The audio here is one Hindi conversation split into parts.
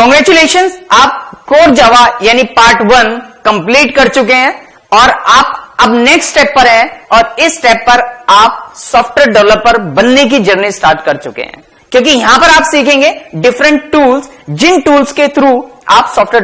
कॉन्ग्रेचुलेशंस, आप कोर जावा यानी पार्ट 1 कंप्लीट कर चुके हैं और आप अब नेक्स्ट स्टेप पर हैं और इस स्टेप पर आप सॉफ्टवेयर डेवलपर बनने की जर्नी स्टार्ट कर चुके हैं, क्योंकि यहां पर आप सीखेंगे डिफरेंट टूल्स, जिन टूल्स के थ्रू आप सॉफ्टवेयर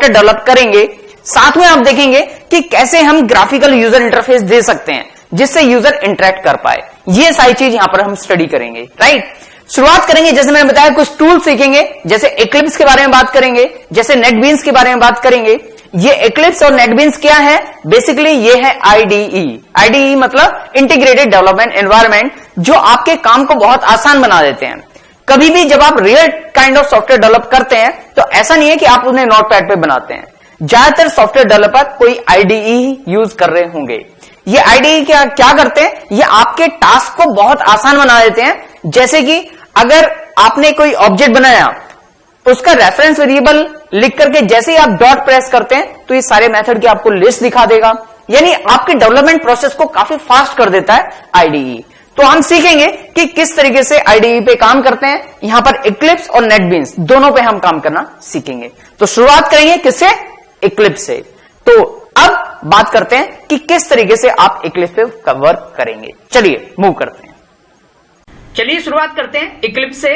डेवलप करेंगे। साथ में आप देखेंगे कि कैसे हम ग्राफिकल यूजर इंटरफेस दे सकते हैं जिससे यूजर इंटरेक्ट कर पाए। ये सारी चीज यहां पर हम स्टडी करेंगे, राइट। शुरुआत करेंगे, जैसे मैंने बताया, कुछ टूल सीखेंगे, जैसे एक्लिप्स के बारे में बात करेंगे, जैसे नेटबीन्स के बारे में बात करेंगे। ये एक्लिप्स और नेटबीन्स क्या है? बेसिकली ये है आईडीई मतलब इंटीग्रेटेड डेवलपमेंट एनवायरनमेंट, जो आपके काम को बहुत आसान बना देते हैं। कभी भी जब आप real kind of software develop करते हैं तो ऐसा नहीं है कि आप उन्हें नोटपैड पे बनाते हैं। ज्यादातर सॉफ्टवेयर डेवलपर कोई आईडीई यूज कर रहे होंगे। ये आईडीई क्या करते हैं? ये आपके टास्क को बहुत आसान बना देते हैं। जैसे कि अगर आपने कोई ऑब्जेक्ट बनाया, उसका रेफरेंस वेरिएबल लिख करके जैसे ही आप डॉट प्रेस करते हैं तो ये सारे मेथड की आपको लिस्ट दिखा देगा, यानी आपके डेवलपमेंट प्रोसेस को काफी फास्ट कर देता है आईडीई। तो हम सीखेंगे कि किस तरीके से आईडीई पे काम करते हैं। यहां पर एक्लिप्स और नेटबीन्स दोनों पे हम काम करना सीखेंगे। तो शुरुआत करेंगे किससे? एक्लिप्स से। तो अब बात करते हैं कि किस तरीके से आप एक्लिप्स पे वर्क करेंगे। चलिए मूव करते हैं। चलिए शुरुआत करते हैं एक्लिप्स से।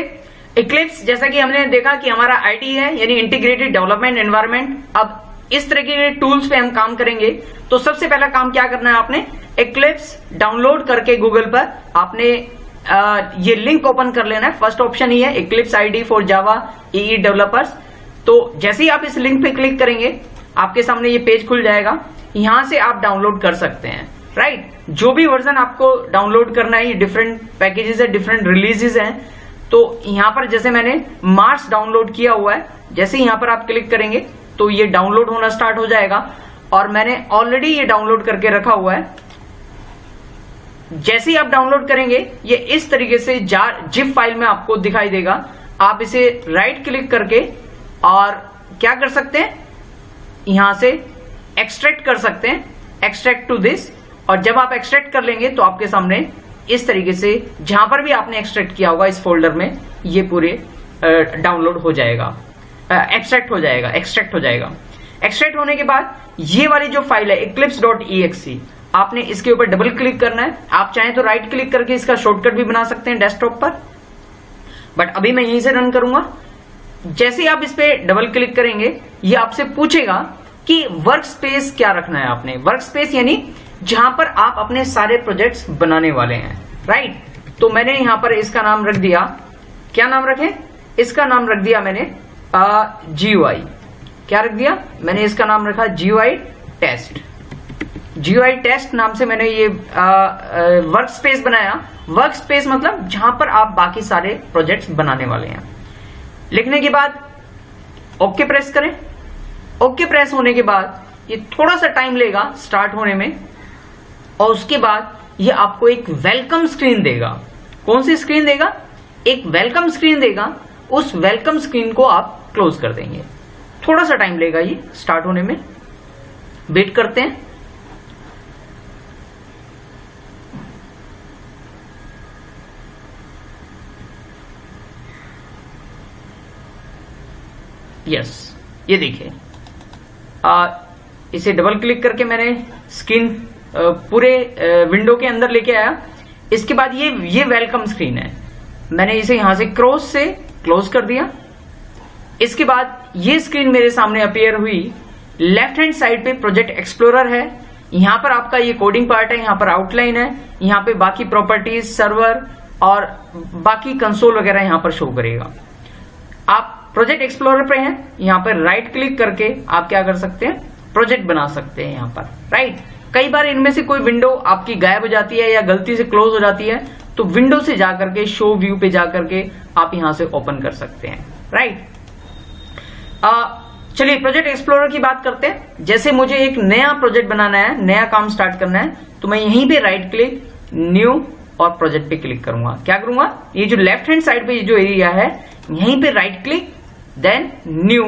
एक्लिप्स, जैसा कि हमने देखा कि हमारा आईडी है, यानी इंटीग्रेटेड डेवलपमेंट एनवायरनमेंट। अब इस तरह के टूल्स पे हम काम करेंगे। तो सबसे पहला काम क्या करना है आपने? एक्लिप्स डाउनलोड करके गूगल पर आपने ये लिंक ओपन कर लेना है। फर्स्ट ऑप्शन ही है eclipse ID for Java EE developers. तो जैसे ही आप इस लिंक पे क्लिक करेंगे आपके सामने ये पेज खुल जाएगा। यहां से आप डाउनलोड कर सकते हैं, राइट। जो भी वर्जन आपको डाउनलोड करना है, ये डिफरेंट पैकेजेस है, डिफरेंट रिलीजेस हैं। तो यहां पर जैसे मैंने मार्च डाउनलोड किया हुआ है, जैसे यहां पर आप क्लिक करेंगे तो ये डाउनलोड होना स्टार्ट हो जाएगा और मैंने ऑलरेडी ये डाउनलोड करके रखा हुआ है। जैसे ही आप डाउनलोड करेंगे ये इस तरीके से जिप फाइल में आपको दिखाई देगा। आप इसे राइट क्लिक करके और क्या कर सकते हैं, यहां से एक्सट्रैक्ट कर सकते हैं, एक्सट्रैक्ट टू दिस। और जब आप एक्सट्रैक्ट कर लेंगे तो आपके सामने इस तरीके से जहां पर भी आपने एक्सट्रैक्ट किया होगा इस फोल्डर में ये पूरे डाउनलोड हो जाएगा, एक्सट्रैक्ट हो जाएगा। एक्सट्रैक्ट होने के बाद ये वाली जो फाइल है eclipse.exe, आपने इसके ऊपर डबल क्लिक करना है। आप चाहें तो राइट क्लिक करके इसका शॉर्टकट भी बना सकते हैं डेस्कटॉप पर, बट अभी मैं यहीं से रन करूंगा। जैसे ही आप इस पे डबल क्लिक करेंगे ये आपसे पूछेगा कि वर्क स्पेस क्या रखना है आपने। वर्क स्पेस यानी जहां पर आप अपने सारे प्रोजेक्ट्स बनाने वाले हैं, राइट। तो मैंने यहां पर इसका नाम रख दिया, क्या नाम रखें? इसका नाम रख दिया मैंने GUI। क्या रख दिया? मैंने इसका नाम रखा GUI टेस्ट। GUI टेस्ट नाम से मैंने ये वर्क स्पेस बनाया। वर्क स्पेस मतलब जहां पर आप बाकी सारे प्रोजेक्ट्स बनाने वाले हैं। लिखने के बाद ओके प्रेस करें। ओके प्रेस होने के बाद ये थोड़ा सा टाइम लेगा स्टार्ट होने में और उसके बाद ये आपको एक वेलकम स्क्रीन देगा। कौन सी स्क्रीन देगा? एक वेलकम स्क्रीन देगा। उस वेलकम स्क्रीन को आप क्लोज कर देंगे। थोड़ा सा टाइम लेगा ये स्टार्ट होने में, वेट करते हैं। यस, ये देखिए, इसे डबल क्लिक करके मैंने स्क्रीन पूरे विंडो के अंदर लेके आया। इसके बाद ये वेलकम स्क्रीन है, मैंने इसे यहां से क्रॉस से क्लोज कर दिया। इसके बाद ये स्क्रीन मेरे सामने अपीयर हुई। लेफ्ट हैंड साइड पे प्रोजेक्ट एक्सप्लोरर है, यहां पर आपका ये कोडिंग पार्ट है, यहां पर आउटलाइन है, यहां पे बाकी प्रॉपर्टीज, सर्वर और बाकी कंसोल वगैरह यहां पर शो करेगा। आप प्रोजेक्ट एक्सप्लोरर पे हैं, यहां पर राइट क्लिक करके आप क्या कर सकते हैं? प्रोजेक्ट बना सकते हैं यहां पर, राइट। कई बार इनमें से कोई विंडो आपकी गायब हो जाती है या गलती से क्लोज हो जाती है, तो विंडो से जाकर के शो व्यू पे जाकर के आप यहां से ओपन कर सकते हैं, राइट। चलिए प्रोजेक्ट एक्सप्लोरर की बात करते हैं। जैसे मुझे एक नया प्रोजेक्ट बनाना है, नया काम स्टार्ट करना है, तो मैं यहीं पे राइट क्लिक, न्यू और प्रोजेक्ट पे क्लिक करूंगा। क्या करूंगा? ये जो लेफ्ट हैंड साइड पे जो एरिया है यहीं पे right click, then new,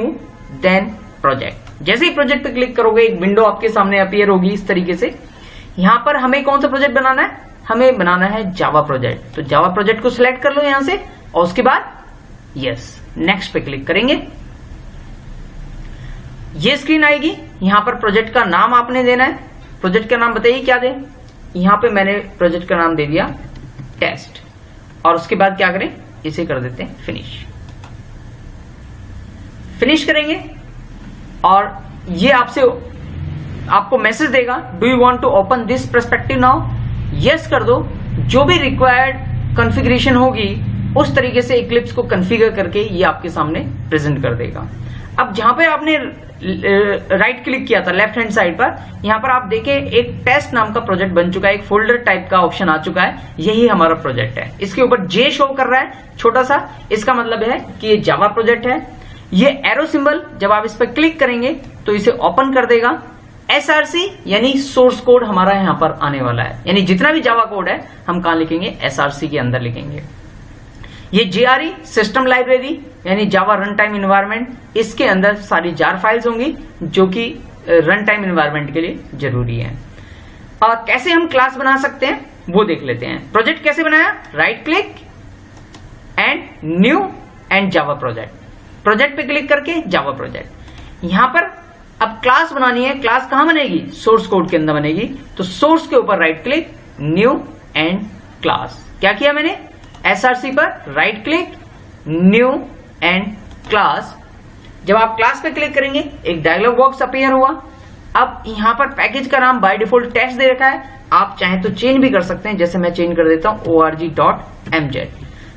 then project. जैसे ही प्रोजेक्ट पे क्लिक करोगे एक विंडो आपके सामने अपीयर होगी इस तरीके से। यहां पर हमें कौन सा प्रोजेक्ट बनाना है? हमें बनाना है जावा प्रोजेक्ट। तो जावा प्रोजेक्ट को सिलेक्ट कर लो यहां से और उसके बाद यस, नेक्स्ट पे क्लिक करेंगे। ये स्क्रीन आएगी। यहां पर प्रोजेक्ट का नाम आपने देना है। प्रोजेक्ट का नाम बताइए क्या दें। यहां पे मैंने प्रोजेक्ट का नाम दे दिया टेस्ट, और उसके बाद क्या करें, इसे कर देते हैं फिनिश। फिनिश करेंगे और ये आपको मैसेज देगा, do you want to open this perspective now. Yes कर दो। जो भी रिक्वायर्ड कॉन्फ़िगरेशन होगी उस तरीके से इक्लिप्स को कॉन्फ़िगर करके ये आपके सामने प्रेजेंट कर देगा। अब जहां पे आपने राइट क्लिक किया था लेफ्ट हैंड साइड पर, यहां पर आप देखें एक टेस्ट नाम का प्रोजेक्ट बन चुका है, एक फोल्डर टाइप का ऑप्शन आ चुका है। यही हमारा प्रोजेक्ट है। इसके ऊपर जे शो कर रहा है छोटा सा, इसका मतलब है कि ये जावा प्रोजेक्ट है। ये एरो सिंबल जब आप इस पर क्लिक करेंगे तो इसे ओपन कर देगा। SRC यानी सोर्स कोड हमारा यहां पर आने वाला है, यानी जितना भी जावा कोड है हम कहां लिखेंगे, SRC के अंदर लिखेंगे। ये JRE सिस्टम लाइब्रेरी यानी जावा रन टाइम इन्वायरमेंट, इसके अंदर सारी जार फाइल्स होंगी जो कि रन टाइम इन्वायरमेंट के लिए जरूरी है। और कैसे हम क्लास बना सकते हैं वो देख लेते हैं। प्रोजेक्ट कैसे बनाया, right click and new and Java project. Project पे क्लिक करके जावा प्रोजेक्ट। यहां पर अब क्लास बनानी है। क्लास कहां बनेगी, सोर्स कोड के अंदर बनेगी। तो सोर्स के ऊपर right click, new and class. क्या किया मैंने, SRC पर right click, new and class. जब आप क्लास पे क्लिक करेंगे एक डायलॉग बॉक्स अपीयर हुआ। अब यहां पर पैकेज का नाम बाय डिफॉल्ट टेस्ट दे रखा है, आप चाहें तो चेंज भी कर सकते हैं। जैसे मैं चेंज कर देता हूं org.mz।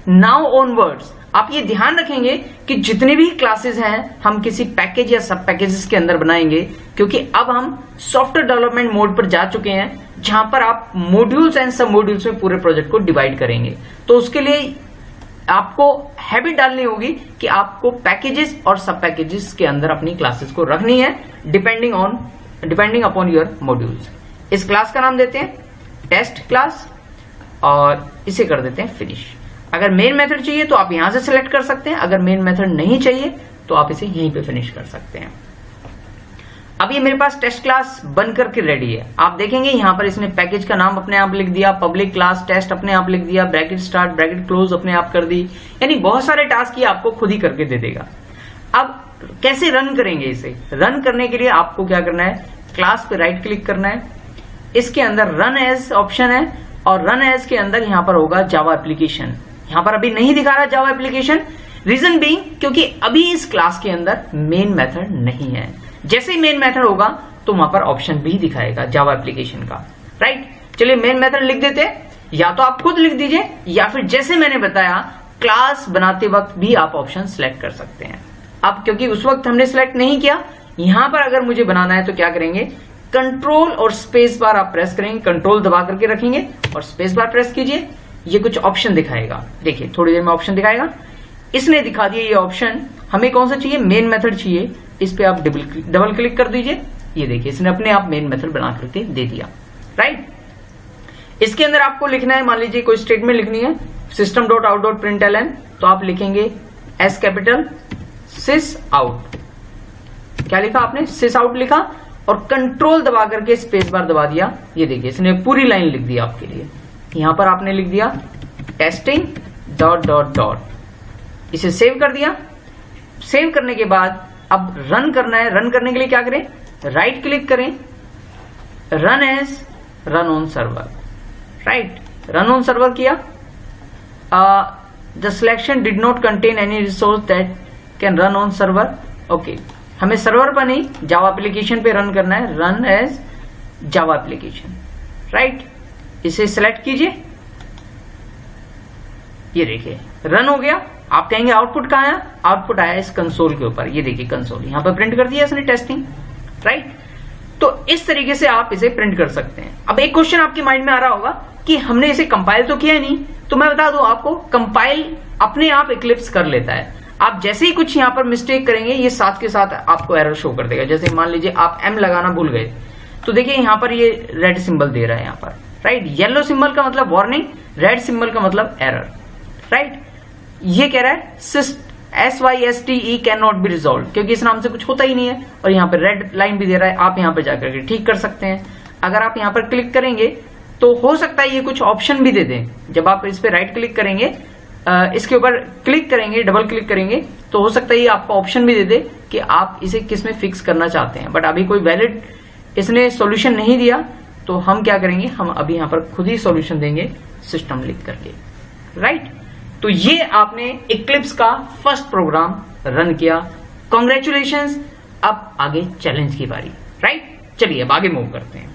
नाउ ऑनवर्ड्स आप ये ध्यान रखेंगे कि जितनी भी क्लासेस हैं हम किसी पैकेज या सब पैकेजेस के अंदर बनाएंगे, क्योंकि अब हम सॉफ्टवेयर डेवलपमेंट मोड पर जा चुके हैं जहां पर आप मॉड्यूल्स एंड सब मॉड्यूल्स में पूरे प्रोजेक्ट को डिवाइड करेंगे। तो उसके लिए आपको हैबिट डालनी होगी कि आपको पैकेजेस और सब पैकेजेस के अंदर अपनी क्लासेस को रखनी है डिपेंडिंग अपॉन योर मॉड्यूल्स। इस क्लास का नाम देते हैं टेस्ट क्लास और इसे कर देते हैं फिनिश। अगर मेन मेथड चाहिए तो आप यहां से सिलेक्ट कर सकते हैं, अगर मेन मेथड नहीं चाहिए तो आप इसे यहीं पे फिनिश कर सकते हैं। अब ये मेरे पास टेस्ट क्लास बन करके रेडी है। आप देखेंगे यहां पर इसने पैकेज का नाम अपने आप लिख दिया, पब्लिक क्लास टेस्ट अपने आप लिख दिया, ब्रैकेट स्टार्ट ब्रैकेट क्लोज अपने आप कर दी, यानी बहुत सारे टास्क ये आपको खुद ही करके दे देगा। अब कैसे रन करेंगे इसे, रन करने के लिए आपको क्या करना है, क्लास पे राइट क्लिक करना है, इसके अंदर रन एज ऑप्शन है और रन एज के अंदर यहां पर होगा जावा एप्लीकेशन। यहां पर अभी नहीं दिखा रहा जावा एप्लीकेशन, रीजन बीइंग क्योंकि अभी इस क्लास के अंदर मेन मेथड नहीं है। जैसे ही मेन मेथड होगा तो वहां पर ऑप्शन भी दिखाएगा जावा एप्लीकेशन का, राइट। चलिए मेन मेथड लिख देते हैं, या तो आप खुद लिख दीजिए या फिर जैसे मैंने बताया क्लास बनाते वक्त भी आप ऑप्शन सिलेक्ट कर सकते हैं। अब क्योंकि उस वक्त हमने सिलेक्ट नहीं किया, यहां पर अगर मुझे बनाना है तो क्या करेंगे, कंट्रोल और स्पेस बार आप प्रेस करेंगे, कंट्रोल दबा करके रखेंगे और स्पेस बार प्रेस कीजिए, ये कुछ ऑप्शन दिखाएगा। देखिए थोड़ी देर में ऑप्शन दिखाएगा, इसने दिखा दिया ये ऑप्शन। हमें कौन सा चाहिए, मेन मेथड चाहिए, इस पे आप डबल क्लिक कर दीजिए। ये देखिए इसने अपने आप मेन मेथड बना करके दे दिया, राइट। इसके अंदर आपको लिखना है, मान लीजिए कोई स्टेटमेंट लिखनी है system.out.println, तो आप लिखेंगे एस कैपिटल सिस आउट। क्या लिखा आपने, सिस आउट लिखा और कंट्रोल दबा करके स्पेस बार दबा दिया। ये देखिए इसने पूरी लाइन लिख दी आपके लिए। यहां पर आपने लिख दिया टेस्टिंग ... इसे सेव कर दिया। सेव करने के बाद अब रन करना है। रन करने के लिए क्या करें, राइट क्लिक करें, run as run on server, right. Run on server किया, the selection did not contain any resource that can run on server. Okay, हमें सर्वर पर नहीं जावा एप्लीकेशन पे रन करना है, run as Java application, right. इसे सिलेक्ट कीजिए, ये देखिए रन हो गया। आप कहेंगे आउटपुट कहां आया, आउटपुट आया इस कंसोल के ऊपर। ये देखिए कंसोल यहां पर प्रिंट कर दिया इसने टेस्टिंग, राइट। तो इस तरीके से आप इसे प्रिंट कर सकते हैं। अब एक क्वेश्चन आपके माइंड में आ रहा होगा कि हमने इसे कंपाइल तो किया नहीं, तो मैं बता दूं आपको, कंपाइल अपने आप इक्लिप्स कर लेता है। आप जैसे ही कुछ यहां पर मिस्टेक करेंगे ये साथ के साथ आपको एरर शो कर देगा। जैसे मान लीजिए आप एम लगाना भूल गए, तो देखिए यहां पर ये रेड सिंबल दे रहा है यहां पर, राइट। येलो सिंबल का मतलब वार्निंग, रेड सिंबल का मतलब एरर, राइट। ये कह रहा है SYSTE can not be resolve, क्योंकि इस नाम से कुछ होता ही नहीं है। और यहाँ पे रेड लाइन भी दे रहा है, आप यहाँ पे जाकर के ठीक कर सकते हैं। अगर आप यहाँ पर क्लिक करेंगे तो हो सकता है ये कुछ ऑप्शन भी दे दें। जब आप इस पे राइट क्लिक करेंगे इसके ऊपर क्लिक करेंगे, डबल क्लिक करेंगे तो हो सकता है ये आपको ऑप्शन भी दे दे कि आप इसे किस में फिक्स करना चाहते हैं, बट अभी कोई वैलिड इसने सॉल्यूशन नहीं दिया तो हम क्या करेंगे, हम अभी यहां पर खुद ही सॉल्यूशन देंगे सिस्टम लिख करके, राइट। तो ये आपने इक्लिप्स का फर्स्ट प्रोग्राम रन किया, कॉन्ग्रेचुलेशंस। अब आगे चैलेंज की बारी, राइट। चलिए अब आगे मूव करते हैं।